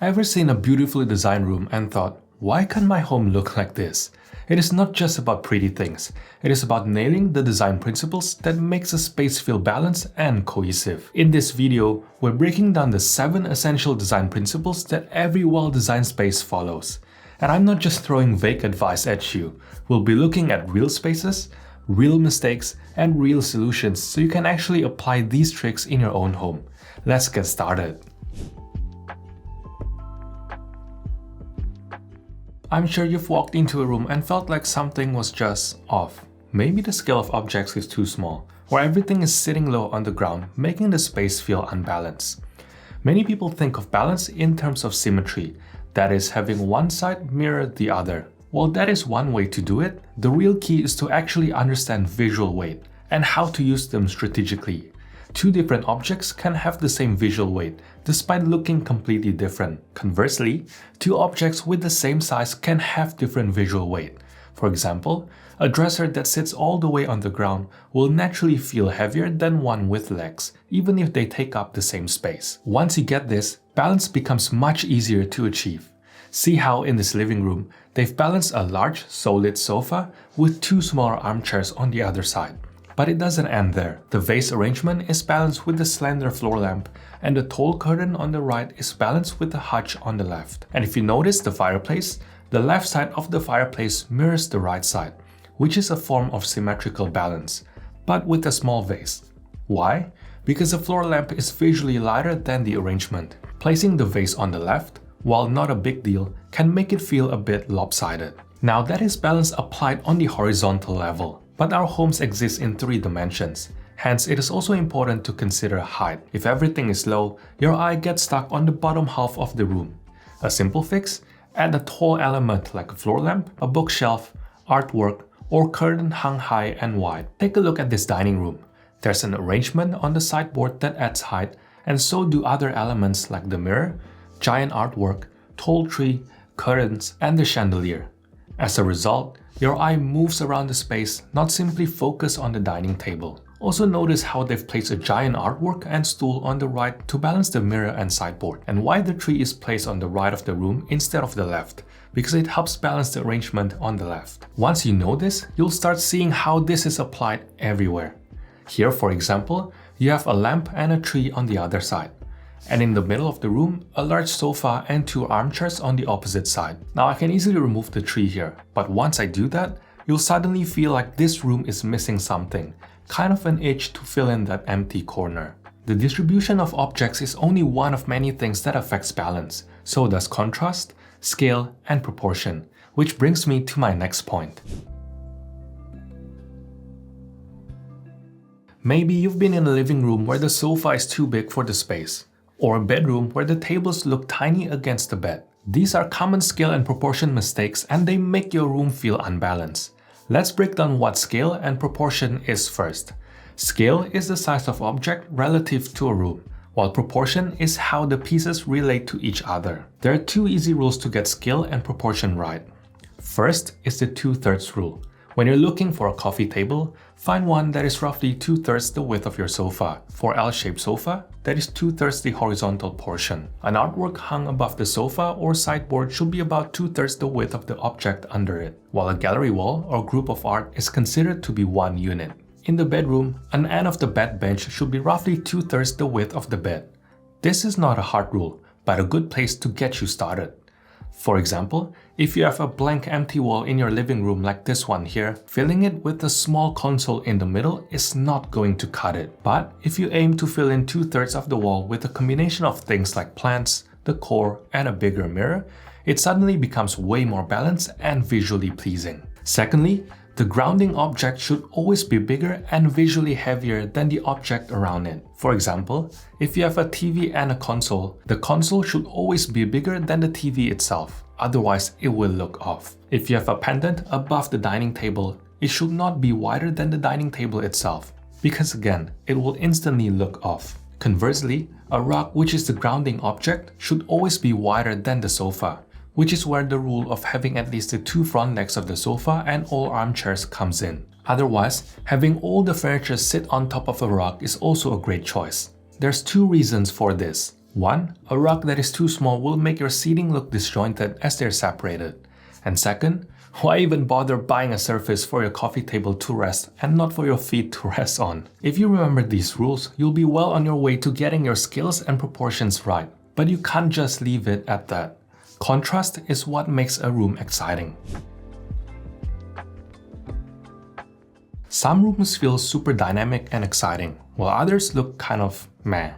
Ever seen a beautifully designed room and thought, why can't my home look like this? It is not just about pretty things. It is about nailing the design principles that makes a space feel balanced and cohesive. In this video, we're breaking down the 7 essential design principles that every well-designed space follows. And I'm not just throwing vague advice at you. We'll be looking at real spaces, real mistakes, and real solutions so you can actually apply these tricks in your own home. Let's get started. I'm sure you've walked into a room and felt like something was just off. Maybe the scale of objects is too small, or everything is sitting low on the ground, making the space feel unbalanced. Many people think of balance in terms of symmetry, that is, having one side mirror the other. While that is one way to do it, the real key is to actually understand visual weight and how to use them strategically. Two different objects can have the same visual weight, despite looking completely different. Conversely, two objects with the same size can have different visual weight. For example, a dresser that sits all the way on the ground will naturally feel heavier than one with legs, even if they take up the same space. Once you get this, balance becomes much easier to achieve. See how in this living room, they've balanced a large, solid sofa with two smaller armchairs on the other side. But it doesn't end there. The vase arrangement is balanced with the slender floor lamp, and the tall curtain on the right is balanced with the hutch on the left. And if you notice the fireplace, the left side of the fireplace mirrors the right side, which is a form of symmetrical balance, but with a small vase. Why? Because the floor lamp is visually lighter than the arrangement. Placing the vase on the left, while not a big deal, can make it feel a bit lopsided. Now that is balance applied on the horizontal level. But our homes exist in 3 dimensions, hence it is also important to consider height. If everything is low, your eye gets stuck on the bottom half of the room. A simple fix? Add a tall element like a floor lamp, a bookshelf, artwork, or curtain hung high and wide. Take a look at this dining room. There's an arrangement on the sideboard that adds height, and so do other elements like the mirror, giant artwork, tall tree, curtains, and the chandelier. As a result, your eye moves around the space, not simply focus on the dining table. Also notice how they've placed a giant artwork and stool on the right to balance the mirror and sideboard, and why the tree is placed on the right of the room instead of the left, because it helps balance the arrangement on the left. Once you know this, you'll start seeing how this is applied everywhere. Here, for example, you have a lamp and a tree on the other side. And in the middle of the room, a large sofa and 2 armchairs on the opposite side. Now I can easily remove the tree here, but once I do that, you'll suddenly feel like this room is missing something, kind of an itch to fill in that empty corner. The distribution of objects is only one of many things that affects balance, so does contrast, scale, and proportion, which brings me to my next point. Maybe you've been in a living room where the sofa is too big for the space, or a bedroom where the tables look tiny against the bed. These are common scale and proportion mistakes, and they make your room feel unbalanced. Let's break down what scale and proportion is first. Scale is the size of object relative to a room, while proportion is how the pieces relate to each other. There are 2 easy rules to get scale and proportion right. First is the 2/3 rule. When you're looking for a coffee table, find one that is roughly 2/3 the width of your sofa. For L-shaped sofa, that is 2/3 the horizontal portion. An artwork hung above the sofa or sideboard should be about 2/3 the width of the object under it, while a gallery wall or group of art is considered to be 1 unit. In the bedroom, an end of the bed bench should be roughly 2/3 the width of the bed. This is not a hard rule, but a good place to get you started. For example, if you have a blank empty wall in your living room like this one here, filling it with a small console in the middle is not going to cut it. But if you aim to fill in 2/3 of the wall with a combination of things like plants, decor, and a bigger mirror, it suddenly becomes way more balanced and visually pleasing. Secondly, the grounding object should always be bigger and visually heavier than the object around it. For example, if you have a TV and a console, the console should always be bigger than the TV itself, otherwise it will look off. If you have a pendant above the dining table, it should not be wider than the dining table itself, because again, it will instantly look off. Conversely, a rug, which is the grounding object, should always be wider than the sofa, which is where the rule of having at least the 2 front legs of the sofa and all armchairs comes in. Otherwise, having all the furniture sit on top of a rug is also a great choice. There's 2 reasons for this. One, a rug that is too small will make your seating look disjointed as they're separated. And second, why even bother buying a surface for your coffee table to rest and not for your feet to rest on? If you remember these rules, you'll be well on your way to getting your scales and proportions right. But you can't just leave it at that. Contrast is what makes a room exciting. Some rooms feel super dynamic and exciting, while others look kind of meh.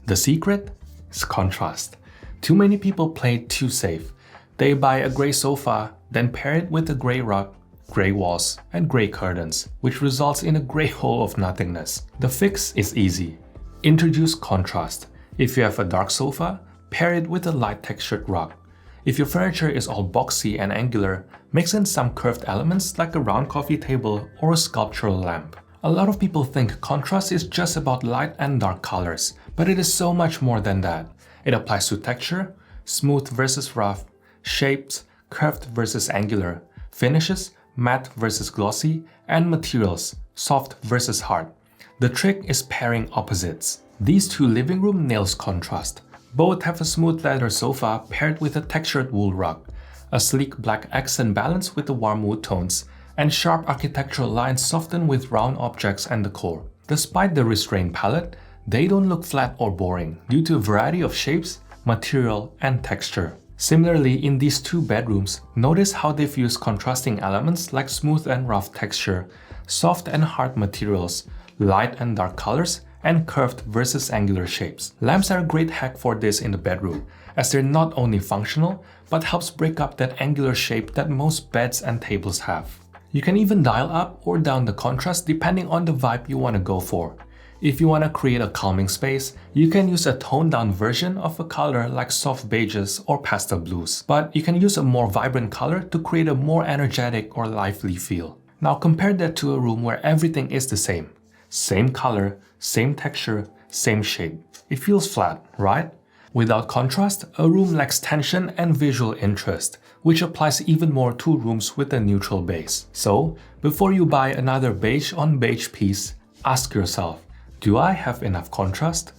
The secret is contrast. Too many people play it too safe. They buy a gray sofa, then pair it with a gray rug, gray walls, and gray curtains, which results in a gray hole of nothingness. The fix is easy. Introduce contrast. If you have a dark sofa, pair it with a light textured rug. If your furniture is all boxy and angular, mix in some curved elements like a round coffee table or a sculptural lamp. A lot of people think contrast is just about light and dark colors, but it is so much more than that. It applies to texture, smooth versus rough, shapes, curved versus angular, finishes, matte versus glossy, and materials, soft versus hard. The trick is pairing opposites. These two living room nails contrast. Both have a smooth leather sofa paired with a textured wool rug, a sleek black accent balance with the warm wood tones, and sharp architectural lines softened with round objects and decor. Despite the restrained palette, they don't look flat or boring due to a variety of shapes, material, and texture. Similarly, in these two bedrooms, notice how they've used contrasting elements like smooth and rough texture, soft and hard materials, light and dark colors, and curved versus angular shapes. Lamps are a great hack for this in the bedroom, as they're not only functional, but helps break up that angular shape that most beds and tables have. You can even dial up or down the contrast depending on the vibe you want to go for. If you want to create a calming space, you can use a toned down version of a color like soft beiges or pastel blues, but you can use a more vibrant color to create a more energetic or lively feel. Now compare that to a room where everything is the same. Same color, same texture, same shape. It feels flat, right? Without contrast, a room lacks tension and visual interest, which applies even more to rooms with a neutral base. So, before you buy another beige on beige piece, ask yourself, do I have enough contrast?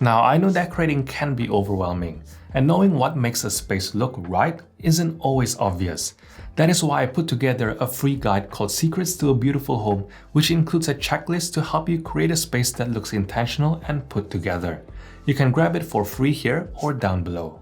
Now, I know decorating can be overwhelming, and knowing what makes a space look right isn't always obvious. That is why I put together a free guide called Secrets to a Beautiful Home, which includes a checklist to help you create a space that looks intentional and put together. You can grab it for free here or down below.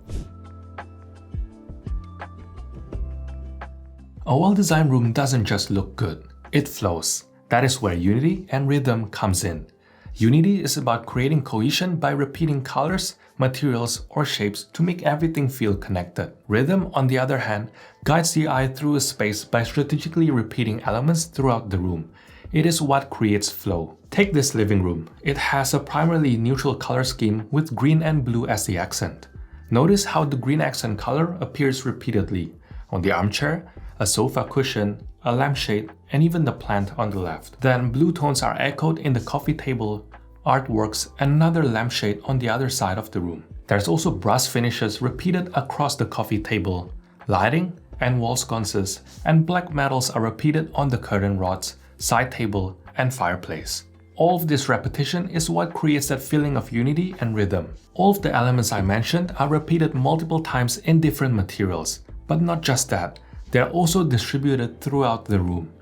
A well-designed room doesn't just look good, it flows. That is where unity and rhythm comes in. Unity is about creating cohesion by repeating colors, materials, or shapes to make everything feel connected. Rhythm, on the other hand, guides the eye through a space by strategically repeating elements throughout the room. It is what creates flow. Take this living room. It has a primarily neutral color scheme with green and blue as the accent. Notice how the green accent color appears repeatedly on the armchair, a sofa cushion, a lampshade, and even the plant on the left. Then blue tones are echoed in the coffee table, artworks, and another lampshade on the other side of the room. There's also brass finishes repeated across the coffee table, lighting, and wall sconces, and black metals are repeated on the curtain rods, side table, and fireplace. All of this repetition is what creates that feeling of unity and rhythm. All of the elements I mentioned are repeated multiple times in different materials, but not just that, they are also distributed throughout the room.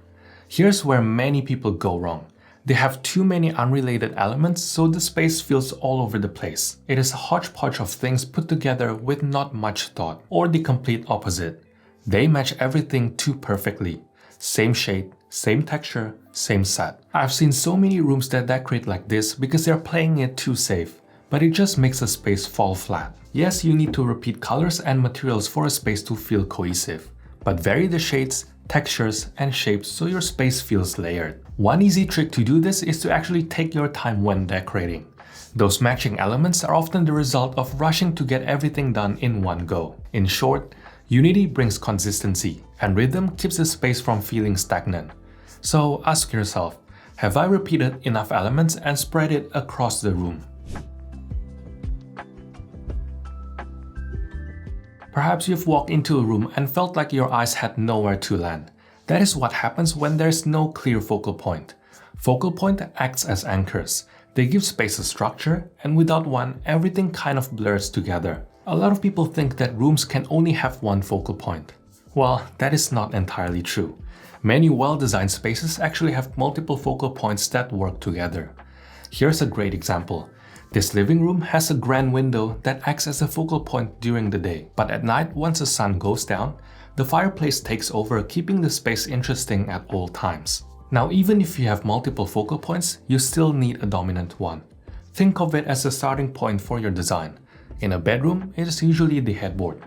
Here's where many people go wrong. They have too many unrelated elements, so the space feels all over the place. It is a hodgepodge of things put together with not much thought, or the complete opposite. They match everything too perfectly. Same shade, same texture, same set. I've seen so many rooms that decorate like this because they're playing it too safe, but it just makes a space fall flat. Yes, you need to repeat colors and materials for a space to feel cohesive, but vary the shades, textures, and shapes so your space feels layered. One easy trick to do this is to actually take your time when decorating. Those matching elements are often the result of rushing to get everything done in one go. In short, unity brings consistency, and rhythm keeps the space from feeling stagnant. So ask yourself, have I repeated enough elements and spread it across the room? Perhaps you've walked into a room and felt like your eyes had nowhere to land. That is what happens when there's no clear focal point. Focal point acts as anchors. They give space a structure, and without one, everything kind of blurs together. A lot of people think that rooms can only have one focal point. Well, that is not entirely true. Many well-designed spaces actually have multiple focal points that work together. Here's a great example. This living room has a grand window that acts as a focal point during the day, but at night, once the sun goes down, the fireplace takes over, keeping the space interesting at all times. Now, even if you have multiple focal points, you still need a dominant one. Think of it as a starting point for your design. In a bedroom, it is usually the headboard.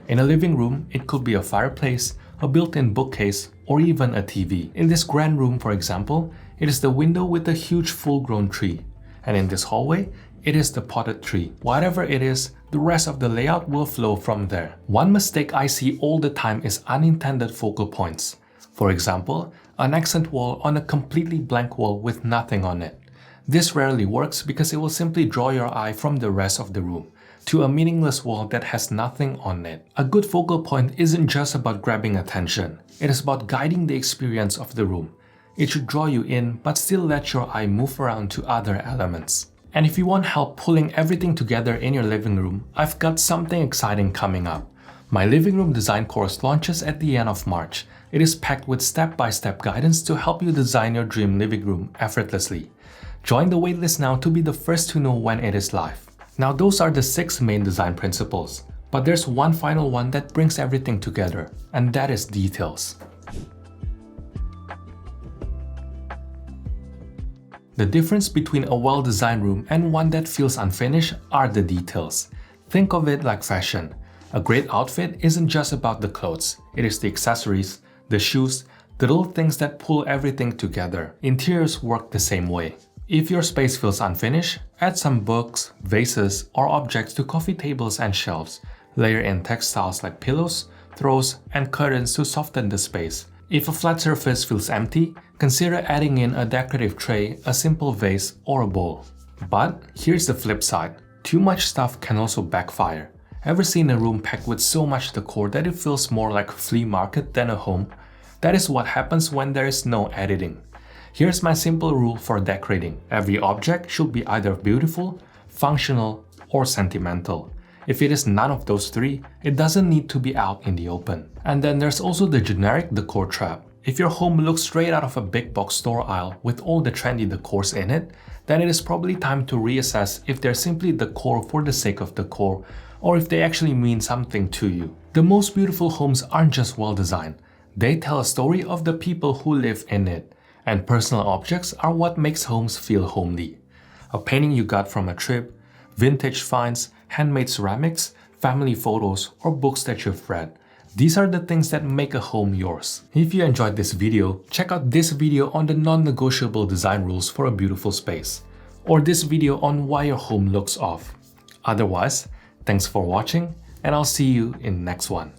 In a living room, it could be a fireplace, a built-in bookcase, or even a TV. In this grand room, for example, it is the window with a huge full-grown tree. And in this hallway, it is the potted tree. Whatever it is, the rest of the layout will flow from there. One mistake I see all the time is unintended focal points. For example, an accent wall on a completely blank wall with nothing on it. This rarely works because it will simply draw your eye from the rest of the room to a meaningless wall that has nothing on it. A good focal point isn't just about grabbing attention. It is about guiding the experience of the room. It should draw you in but still let your eye move around to other elements. And if you want help pulling everything together in your living room, I've got something exciting coming up. My living room design course launches at the end of March. It is packed with step-by-step guidance to help you design your dream living room effortlessly. Join the waitlist now to be the first to know when it is live. Now, those are the 6 main design principles, but there's one final one that brings everything together, and that is details. The difference between a well-designed room and one that feels unfinished are the details. Think of it like fashion. A great outfit isn't just about the clothes, it is the accessories, the shoes, the little things that pull everything together. Interiors work the same way. If your space feels unfinished, add some books, vases, or objects to coffee tables and shelves. Layer in textiles like pillows, throws, and curtains to soften the space. If a flat surface feels empty, consider adding in a decorative tray, a simple vase, or a bowl. But here's the flip side. Too much stuff can also backfire. Ever seen a room packed with so much decor that it feels more like a flea market than a home? That is what happens when there is no editing. Here's my simple rule for decorating. Every object should be either beautiful, functional, or sentimental. If it is none of those 3, it doesn't need to be out in the open. And then there's also the generic decor trap. If your home looks straight out of a big box store aisle with all the trendy decors in it, then it is probably time to reassess if they're simply decor for the sake of decor, or if they actually mean something to you. The most beautiful homes aren't just well designed. They tell a story of the people who live in it. And personal objects are what makes homes feel homely. A painting you got from a trip, vintage finds, handmade ceramics, family photos, or books that you've read. These are the things that make a home yours. If you enjoyed this video, check out this video on the non-negotiable design rules for a beautiful space, or this video on why your home looks off. Otherwise, thanks for watching, and I'll see you in the next one.